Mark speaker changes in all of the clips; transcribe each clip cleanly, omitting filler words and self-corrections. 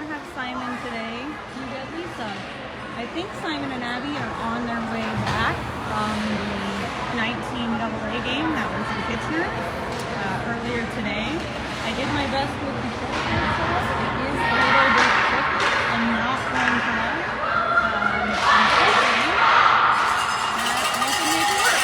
Speaker 1: not have Simon today. You get Lisa. I think Simon and Abby are on their way back from the 19AA game that was in Kitchener earlier today. I did my best with the forecast. It is a little bit tricky and not going to love. I'm hoping that I can make it work.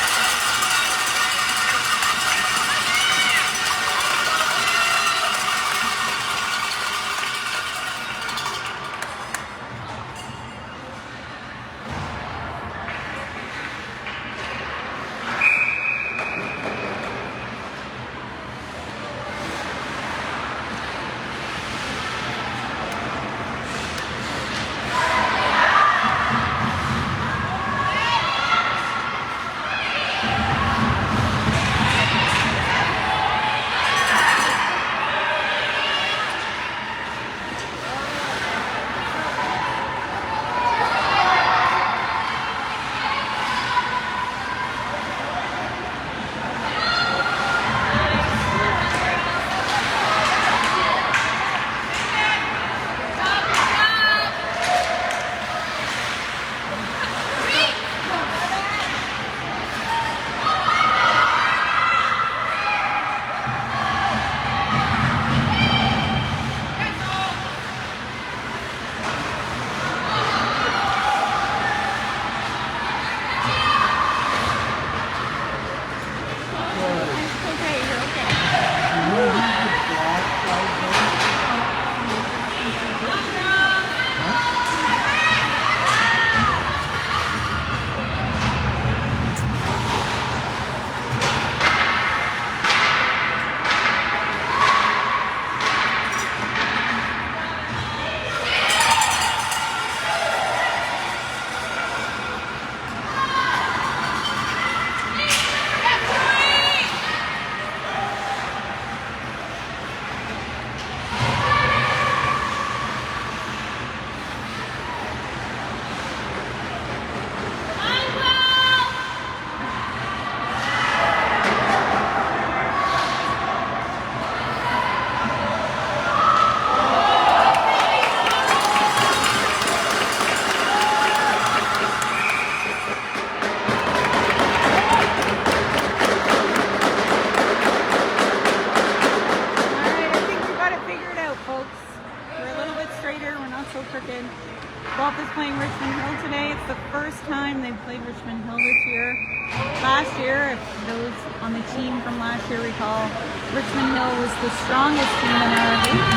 Speaker 1: Guelph is playing Richmond Hill today. It's the first time they've played Richmond Hill this year. Last year, if those on the team from last year recall, Richmond Hill was the strongest team in our league.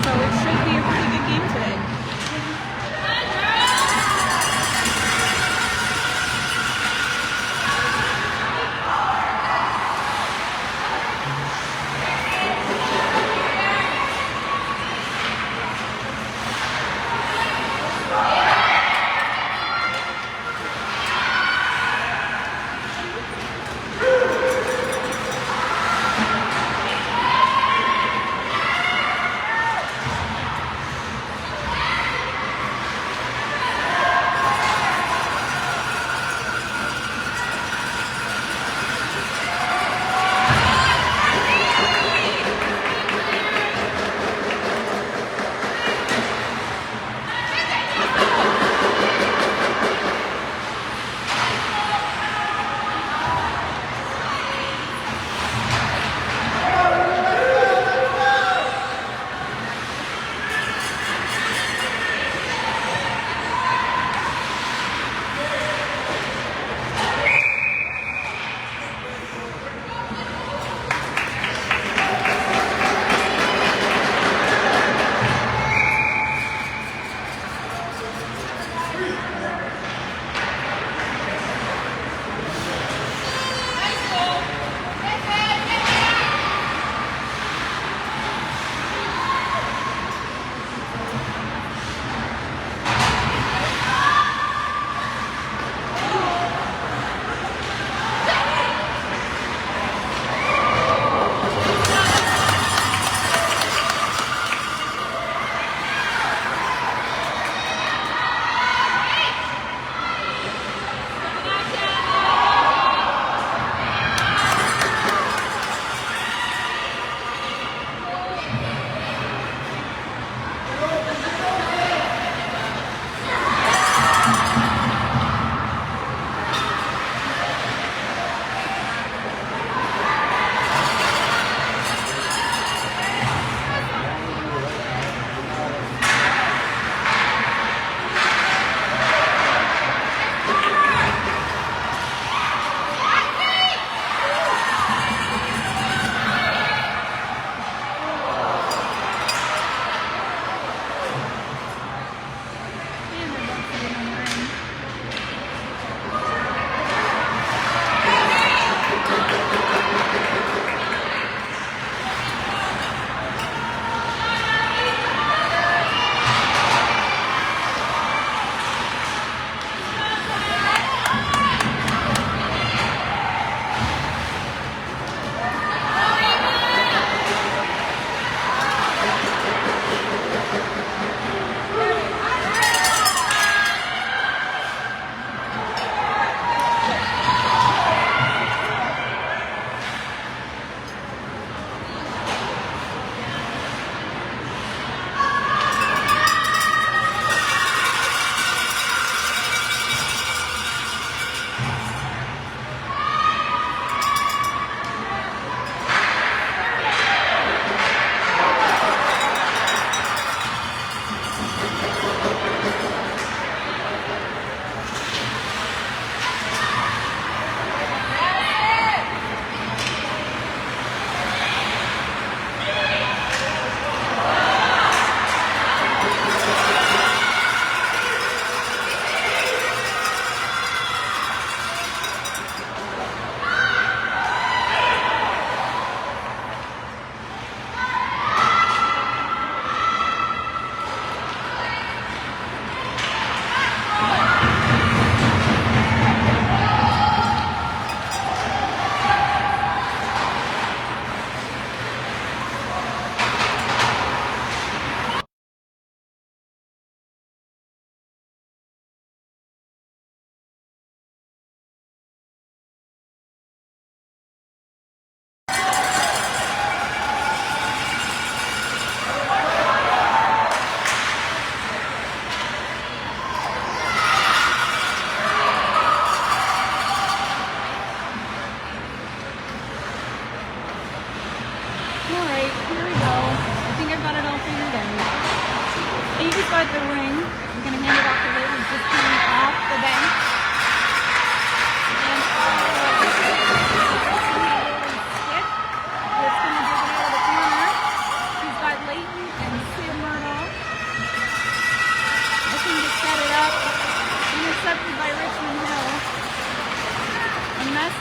Speaker 1: So it should be a pretty good game today.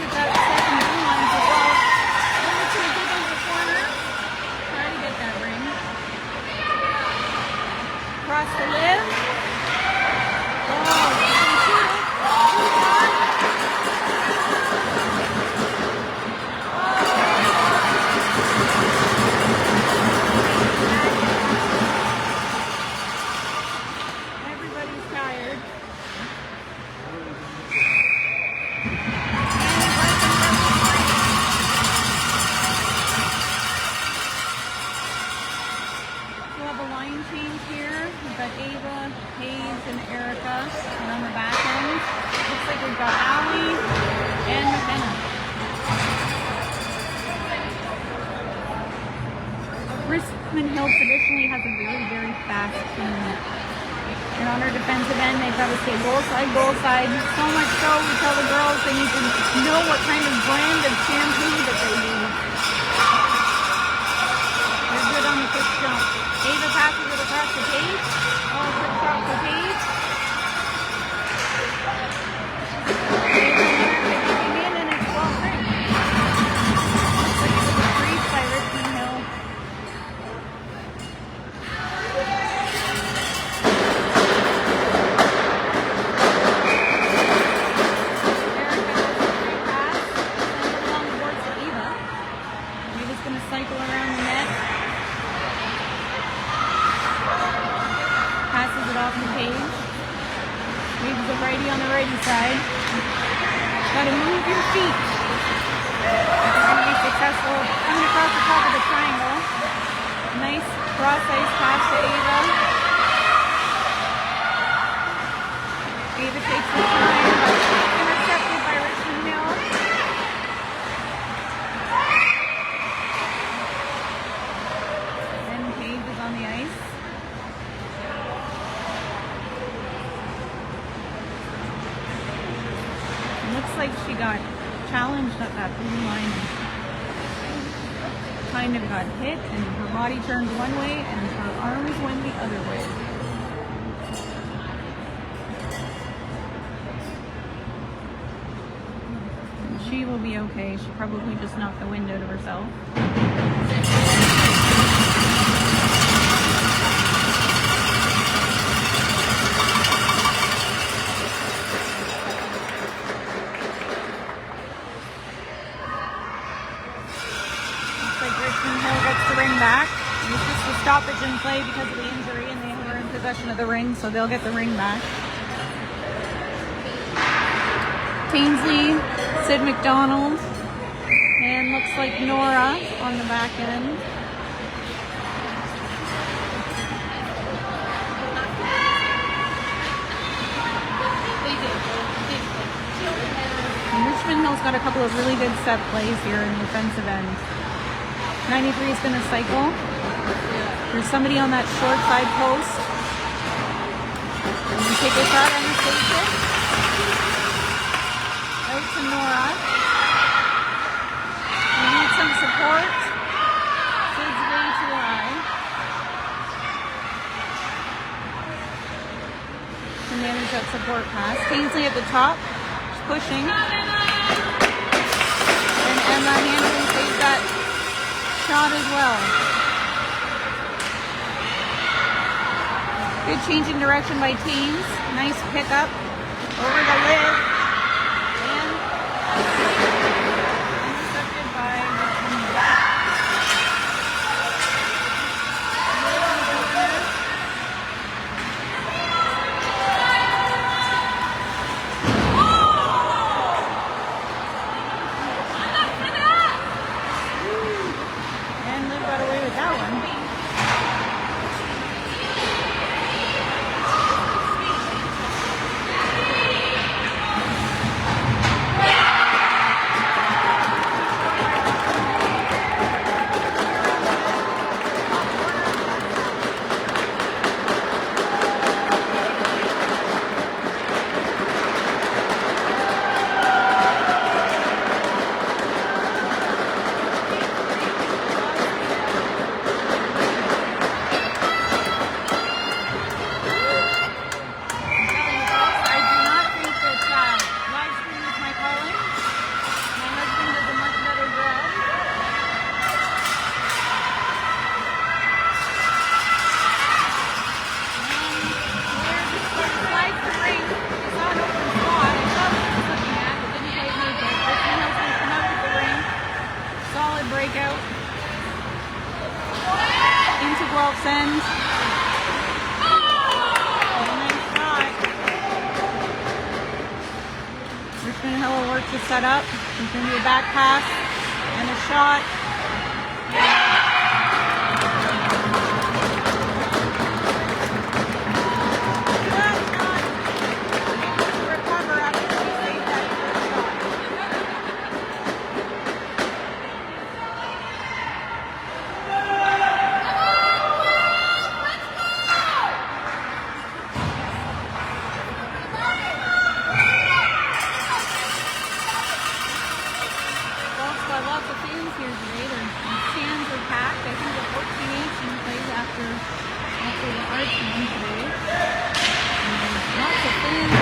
Speaker 1: at that second blue line as well. Over to the good on the corner. Try to get that ring. Across the live. Oh, can shoot it. Everybody's tired. We'll have a line change here. We've got Ava, Paige, and Erica. And on the back end, looks like we've got Allie and McKenna. Richmond Hill traditionally has a very, very fast team. And on our defensive end, they've got to stay goal side, goal side. So much so, we tell the girls they need to know what kind of brand of shampoo that they use. They're good on the quick jump. Ava passes it across the page. Oh, quick shot for Paige. Ava getting in, and it's well quick. Looks like it was a crease by Richmond Hill. Cycle around the net. Passes it off to Paige. Leaves the righty on the righty side. Got to move your feet. Be successful coming across the top of the triangle. Nice cross ice pass to Ava. Ava takes the time, but intercepted by Richmond Hill. On the ice. It looks like she got challenged at that blue line. Kind of got hit, and her body turned one way and her arms went the other way. She will be okay. She probably just knocked the wind out of herself. Richmond Hill gets the ring back. It's just a stoppage in play because of the injury, and they were in possession of the ring, so they'll get the ring back. Tainsley, Sid McDonald, and looks like Nora on the back end. And Richmond Hill's got a couple of really good set plays here in the defensive end. 93 is going to cycle. There's somebody on that short side post. And take a shot on the station. Out to Nora. We need some support. Sid's way too high. To manage that support pass. Tainsley at the top. She's pushing. And Emma handling saves that shot as well. Good changing direction by Teams. Nice pickup over the lid. And intercepted by Richmond Hill will work to set up. He's going to do a back pass and a shot. Lots of fans here today. The stands are packed. I think the 14-18 plays after the arts game today. Lots of fans.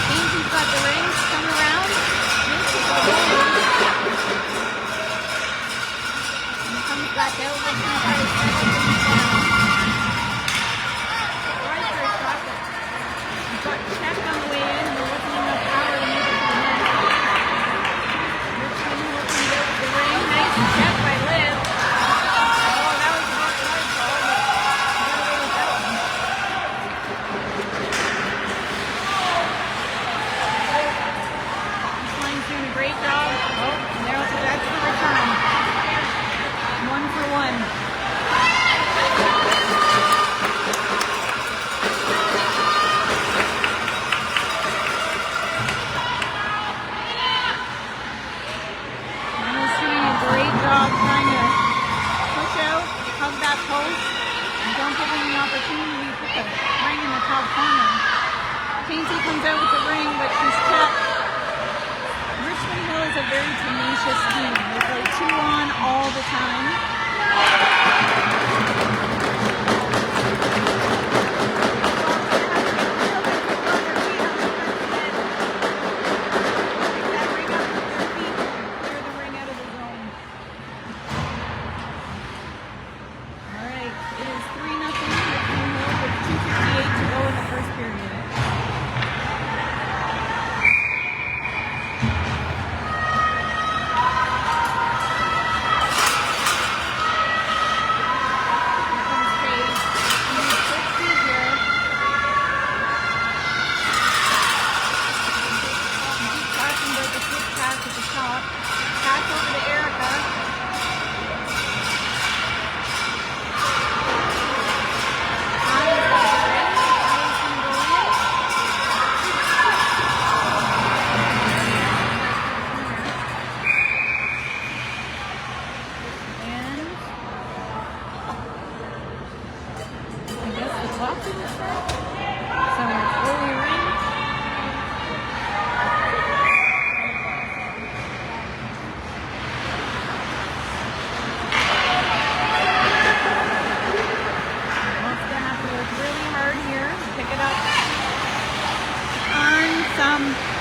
Speaker 1: Ainsley's got the rings. Come around. And comes back out. Got checked on the way in. There wasn't enough power to make it to the net. Check by Liv. Oh, that was not the right call, but Line's doing a great job. Oh, and that's the return. 1 for 1. Trying to push out, hug that post, and don't give him an opportunity to put the ring in the top corner. Casey comes out with the ring, but she's kept. Richmond Hill is a very tenacious team. They play 2 on all the time.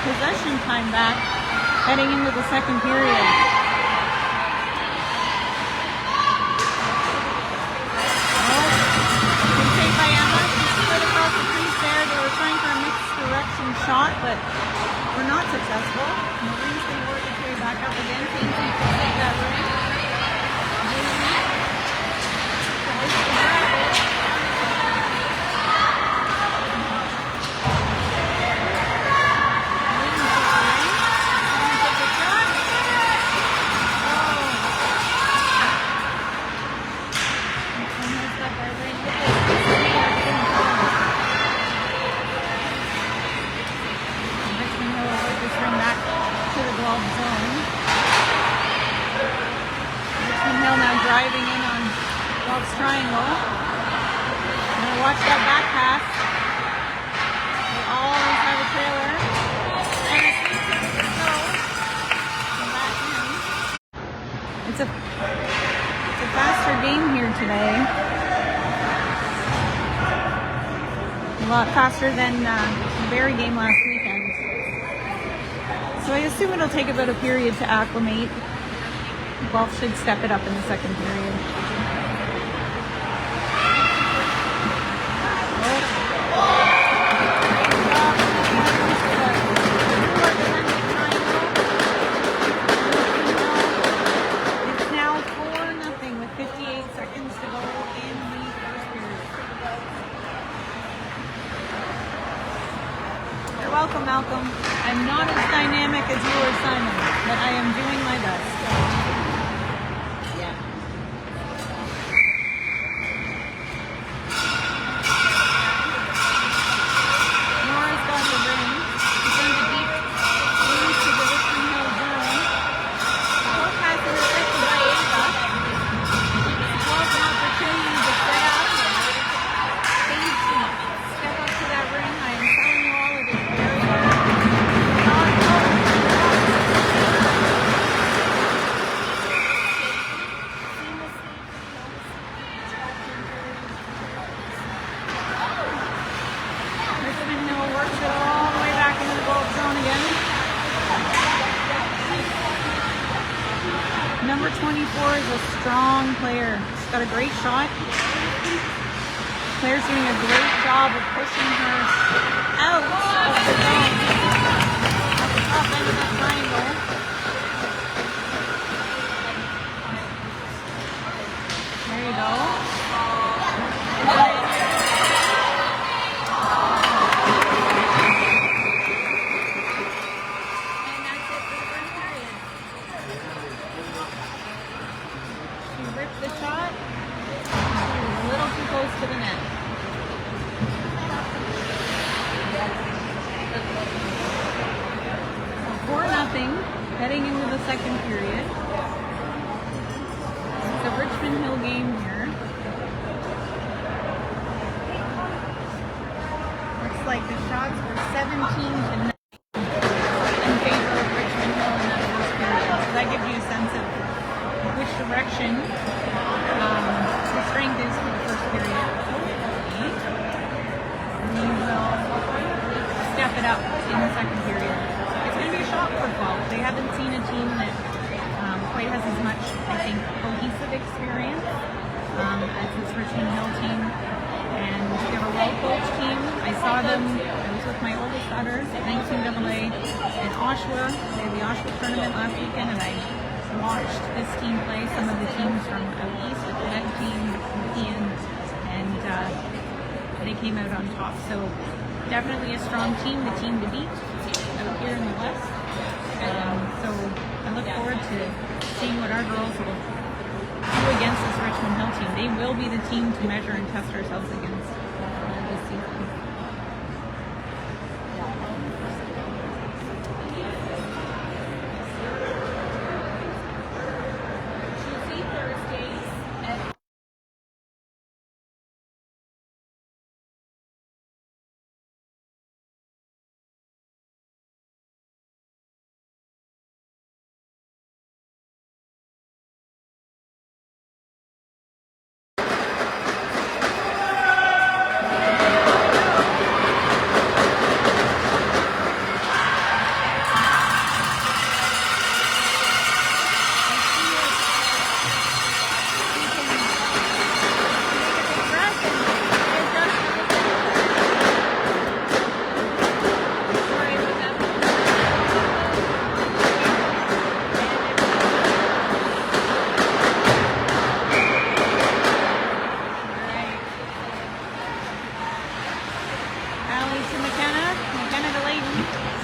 Speaker 1: Possession time back, heading into the second period. Good save by Emma. She slid across the crease there. They were trying for a mixed direction shot, but were not successful. Marine's going to work its way back up again. Casey can take that ring. Driving in on Guelph's triangle. I'm going to watch that back pass. They always have a trailer. And it's a faster game here today. A lot faster than the Barrie game last weekend. So I assume it'll take about a period to acclimate. Guelph should step it up in the second period. It's now 4-0 with 58 seconds to go in the first period. You're welcome, Malcolm. I'm not as dynamic as you or Simon, but I am doing my best. Nora's got the ring. She's going to deep into the Richmond Hill zone. Ball pass intercepted by Ava. Gives 12 an opportunity to set up. Stage step up to that ring. I am telling you all, it is very hard. Richmond Hill works it all the way back into the goal zone again. Number 24 is a strong player. She's got a great shot. Claire's doing a great job of pushing her out of the zone. At the top end of that triangle. There you go. And that's it for the first period. She ripped the shot. She was a little too close to the net. So 4-0 heading into the second period. It's a Richmond Hill game here. Looks like the shots were 17-9 in favor of Richmond Hill in that first period. So that gives you a sense of which direction the strength is for the first period. We will step it up in the second period. It's going to be a shock for Guelph. They haven't seen a team that quite has as much, I think, cohesive experience as this Richmond Hill team. And they're a well-coached team. I saw them, I was with my oldest daughter at 19AA in Oshawa. They had the Oshawa tournament last weekend, and I watched this team play some of the teams from out east, the Quebec team, Ian, and they came out on top. So definitely a strong team, the team to beat out here in the West. So I look forward to seeing what our girls will do against this Richmond Hill team. They will be the team to measure and test ourselves against this season. Tuesday, Thursdays at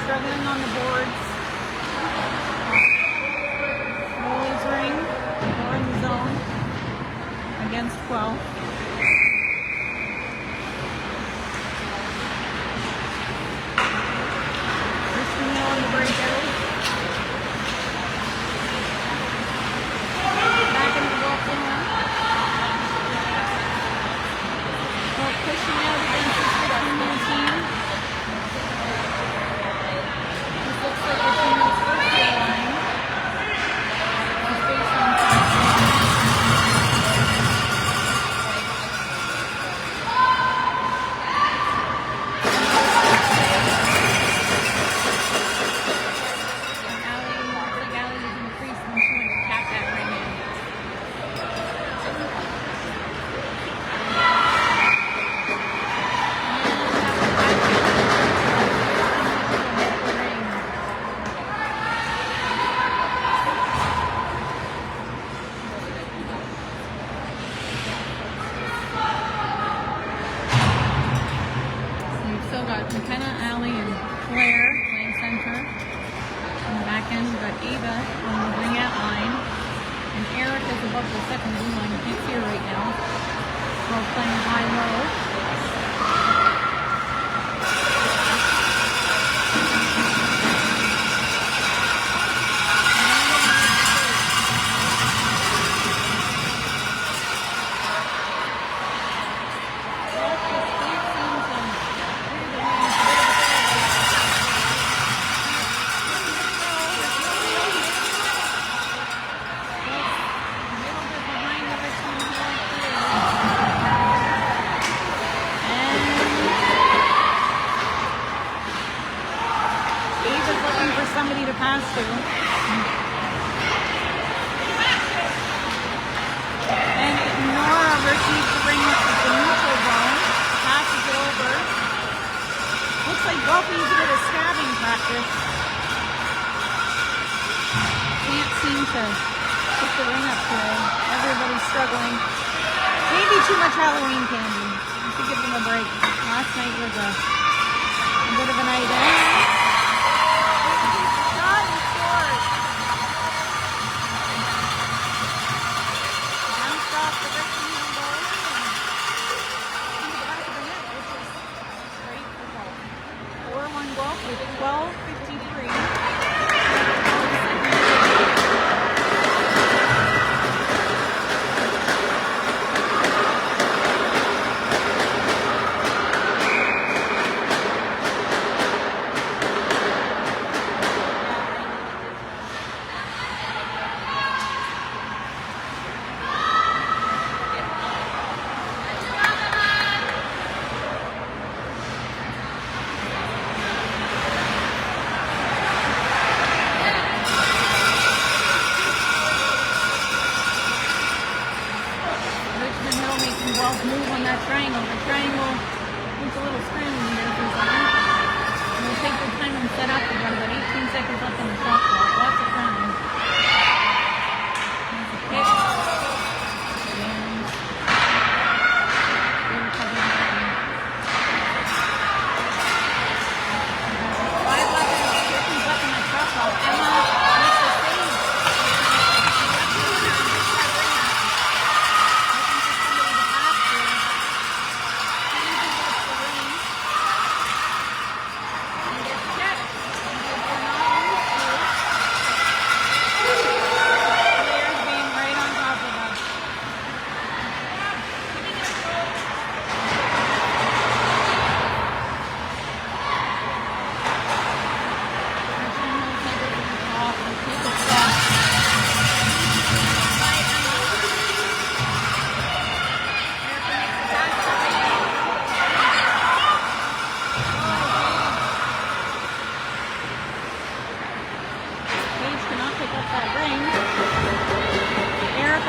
Speaker 1: struggling on the boards. Goalies ring. We're in the zone against 12. Richmond Hill on the breakout. Back into the goal zone. Well, pushing out against this Richmond Hill team. Looks like the team is first to the line. He's based on Erica on the ringette line. And Erica's above the second blue line. You can't see her right now. We're playing high-low. Somebody to pass to. And Nora receives the ring up with the neutral zone. Passes it over. Looks like Guelph needs a bit of stabbing practice. Can't seem to put the ring up today. Everybody's struggling. Maybe too much Halloween candy. We should give them a break. Last night was a bit of a night out. Guelph with 12:53. Guelph move on that triangle. The triangle needs a little scrambling there for a second. And we'll take the time and set up. We've got about 18 seconds left on the shot clock. Lots of time. There's a kick. And they recover the ball. 5 seconds left on the shot clock. Emma makes a save.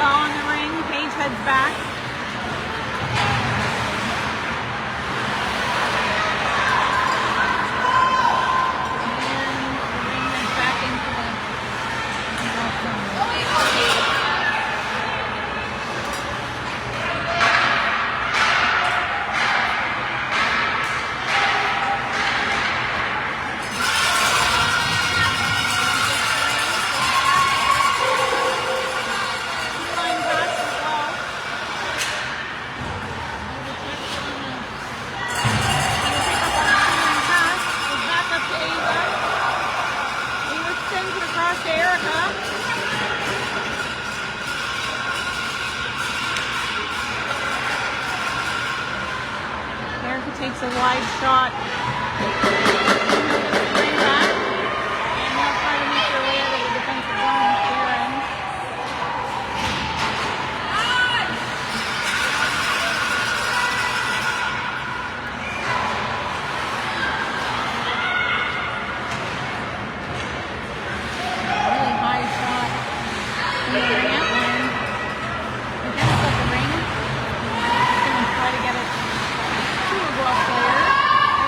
Speaker 1: On the ring, Paige heads back. And the ring heads back into takes a wide shot. Bring back. And they'll try to make their way out of the defensive zone here. Really high shot. In the ring line. Against the ring. He's going to try to get it to a Guelph player.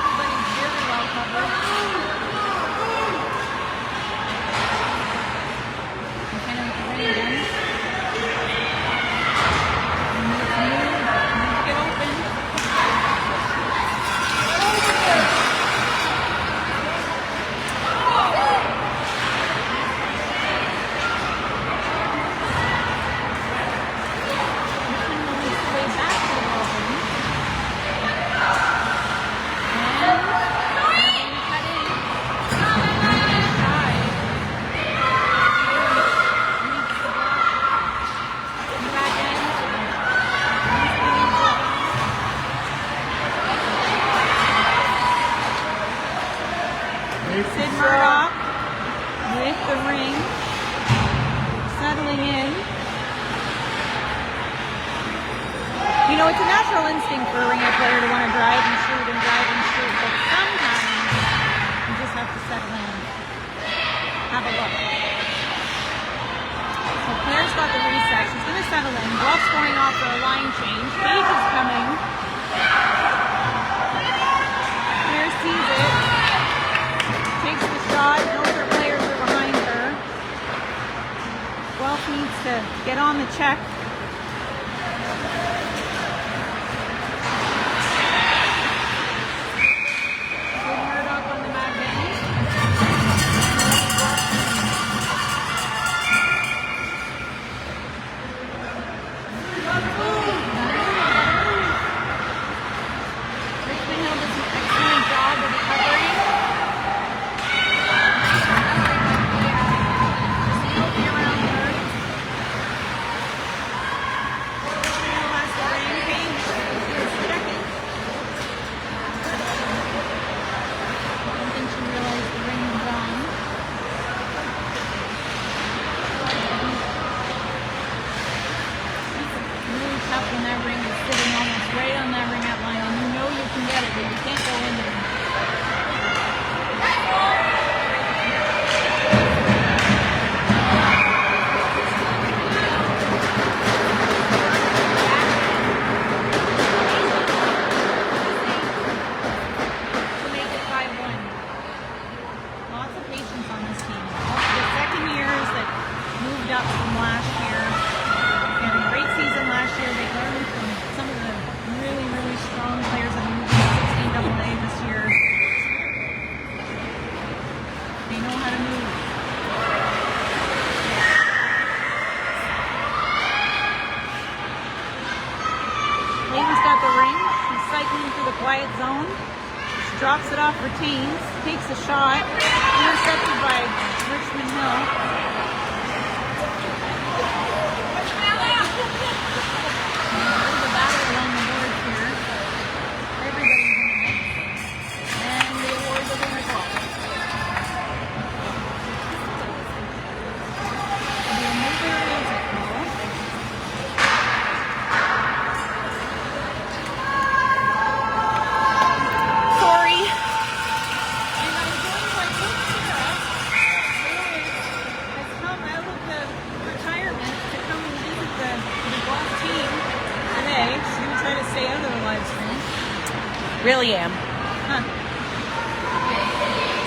Speaker 1: Everybody's very well settling in. You know, it's a natural instinct for a ringer player to want to drive and shoot, but sometimes you just have to settle in. Have a look. So Claire's got the reset. She's going to settle in. Guelph's going off for a line change. Paige is coming. Claire sees it. Takes the shot. Knows her players are behind her. Guelph needs to get on the check. When that ring is sitting almost right on that ring out line, and you know you can get it, but you can't go into it. To make it 5-1. Lots of patience on this team. The second years that moved up from last year. And a great season last year. They learned from some of the really, really strong players that moved to 16 AA this year. They know how to move. Layton's got the ring. She's cycling through the quiet zone. She drops it off, retains, takes a shot, intercepted by Richmond Hill. Really am. Huh.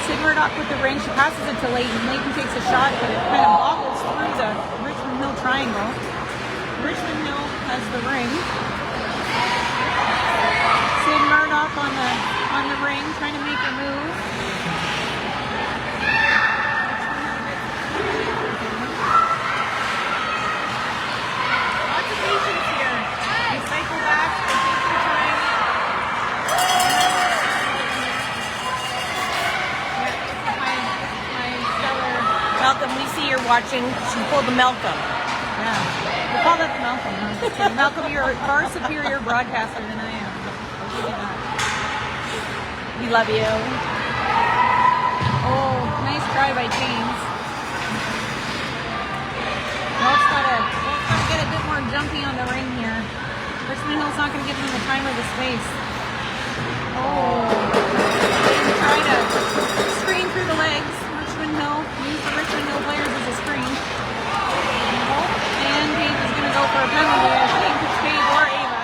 Speaker 1: Sid Murdoch with the ring. She passes it to Layton. Layton takes a shot, but it kind of boggles through the Richmond Hill triangle. Richmond Hill has the ring. Sid Murdoch on the ring, trying to make her move. Lots of patience here. They cycle back. They take their time.
Speaker 2: Malcolm, we see you're watching. She pulled the Malcolm.
Speaker 1: Yeah. We'll call that the Malcolm. Huh? Malcolm, you're a far superior broadcaster than I am. I'll give you that.
Speaker 2: We love you.
Speaker 1: Oh, nice try by James. Guelph's got to get a bit more jumpy on the ring here. Richmond Hill's not going to give them the time or the space. Oh. They try to screen through the legs. Richmond Hill, use the Richmond Hill players as a screen. And Paige is going to go for a penalty. I think it's Paige or Ava.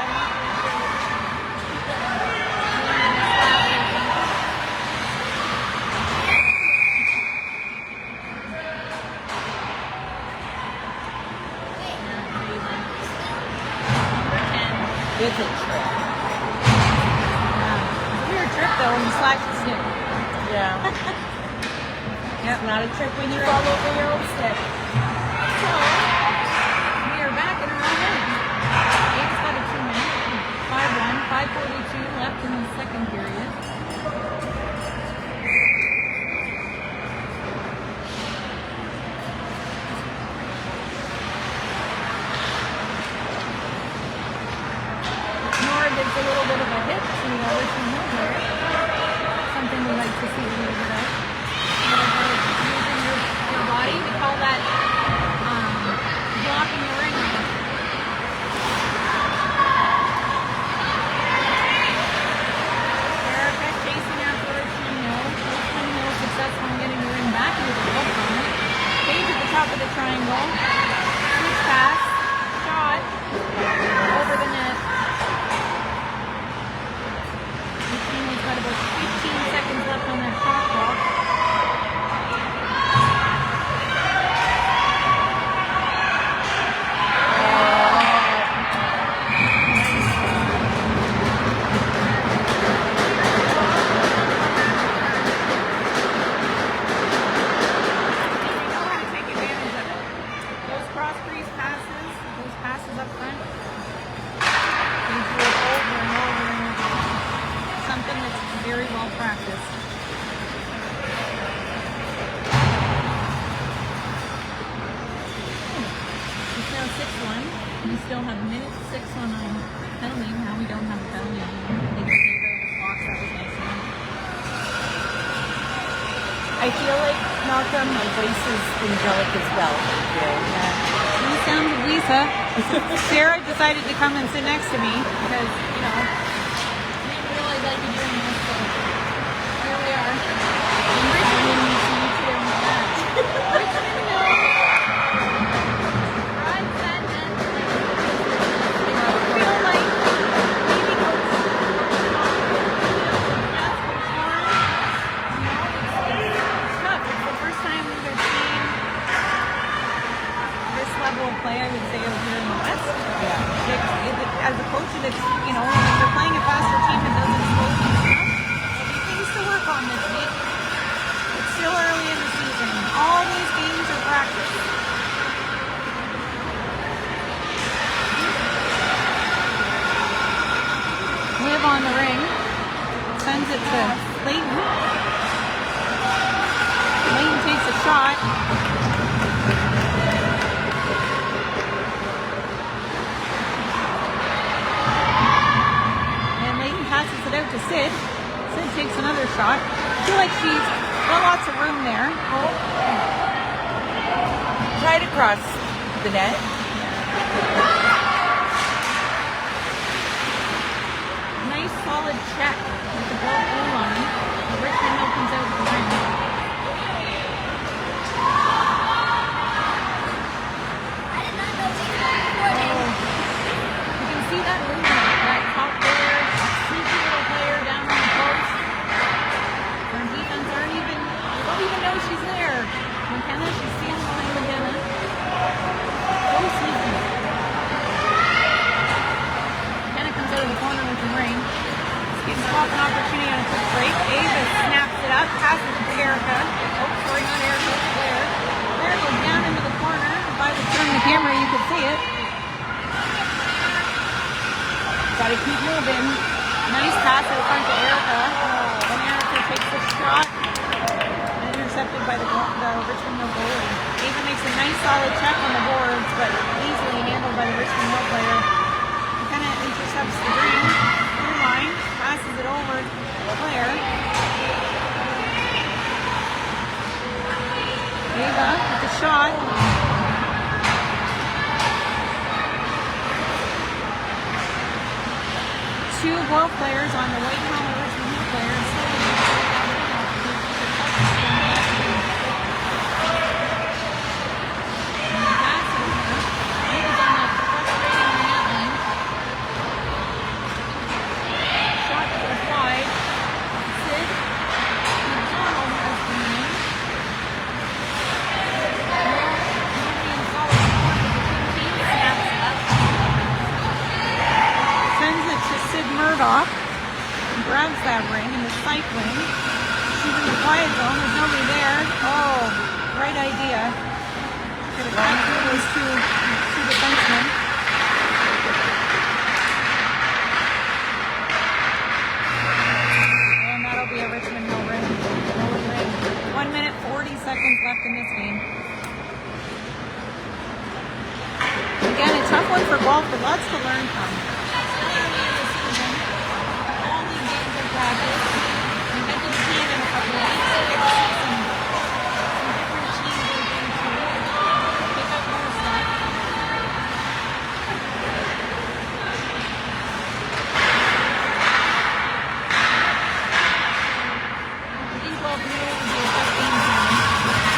Speaker 2: It's a trip.
Speaker 1: Yeah. It's a weird trip though when you slash the stick.
Speaker 2: Yeah.
Speaker 1: Yep.
Speaker 2: It's not a trick when you fall over your own stick.
Speaker 1: So, we are back in our own end. Ava's got a 2-minute. 5-1, 5:42 left in the second period. Nora gives a little bit of a hit to Richmond Hill there. Something we like to see a little bit of. Using your body. We call that Matthews with a hook on it. Page at the top of the triangle. Switch pass. Shot. Over the net. Richmond's got about 15 seconds left on their shot clock. Very well practiced. It's now 6-1. We still have minute 6 on a penalty. Now we don't have a penalty anymore. They just gave out the box. That was nice of them.
Speaker 2: I feel like, Malcolm, my voice is angelic as well.
Speaker 1: Yeah. You sound Lisa. Sarah decided to come and sit next to me because, you know, I didn't realize I'd be doing this. So here we are. In Richmond, you see you two on the back. Richmond, no. Rod said that. I feel like maybe Coach it's tough. It's the first time they've seen this level of play, I would say, over here in the West. Yeah. As a coach, it's, you know, when you're playing a faster team and doesn't slow things down, there'll be things to work on this week. It's still early in the season. All these games are practice. Liv on the ring. Sends it to Leighton. Leighton takes a shot. Passes it out to Sid. Sid takes another shot. I feel like she's got lots of room there.
Speaker 2: Right across the net.
Speaker 1: Nice solid check with the goal line. Richmond opens out the ring. You can see that movement, that top player. Player down on the post. Our defense don't even know she's there. McKenna, she's standing behind McKenna. So sneaky. McKenna comes out of the corner with the ring. Gives Guelph an opportunity on a quick break. Ava snaps it up, passes it to Erica. Oh, sorry, not Erica, it's Blair. Blair goes down into the corner. If I was turning the camera, you could see it. Gotta keep moving. Nice pass out front to Erica. And Erica takes a shot. Intercepted by the Richmond Mill goalie. Ava makes a nice solid check on the boards, but easily handled by the Richmond Mill player. McKenna intercepts the ring. Blue line. Passes it over to Claire. Ava with the shot. Two Guelph players on the white helmet Richmond Hill players. And the pass over. Eva's on the frustrating net line. Shot goes wide. Sid McDonald has the man. Nobody in solid support of the team snaps up. Sends it to Sid Murdoch. Grabs that ring and is cycling. She's in the quiet zone. There's nobody there. Oh, right idea. Could have cut through those two defensemen. And that'll be a Richmond Hill ring. 1 minute, 40 seconds left in this game. Again, a tough one for Guelph, but lots to learn from. Practice. We head to Japan in a couple of weeks. Some different teams that have been through. Pick up more stuff. I think Guelph knew it would be a tough game for them.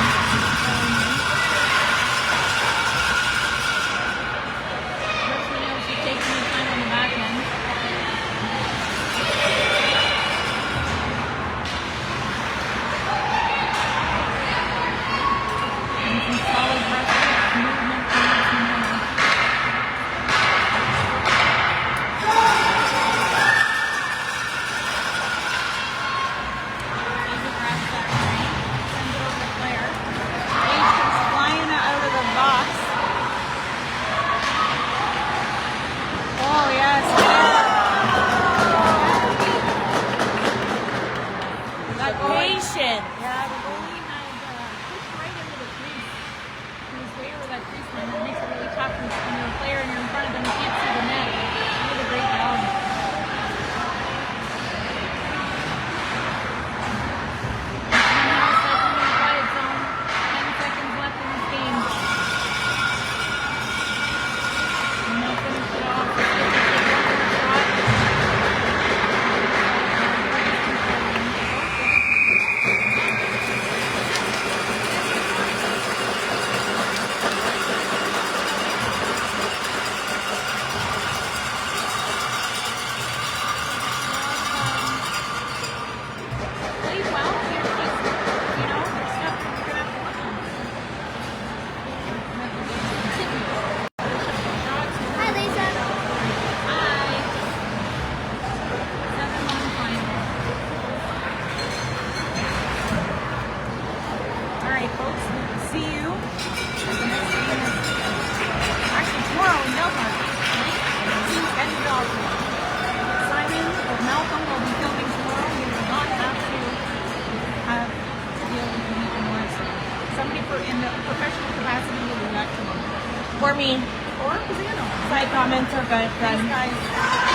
Speaker 2: For me.
Speaker 1: Or Zano.
Speaker 2: Side comments are good.
Speaker 1: Thanks, guys.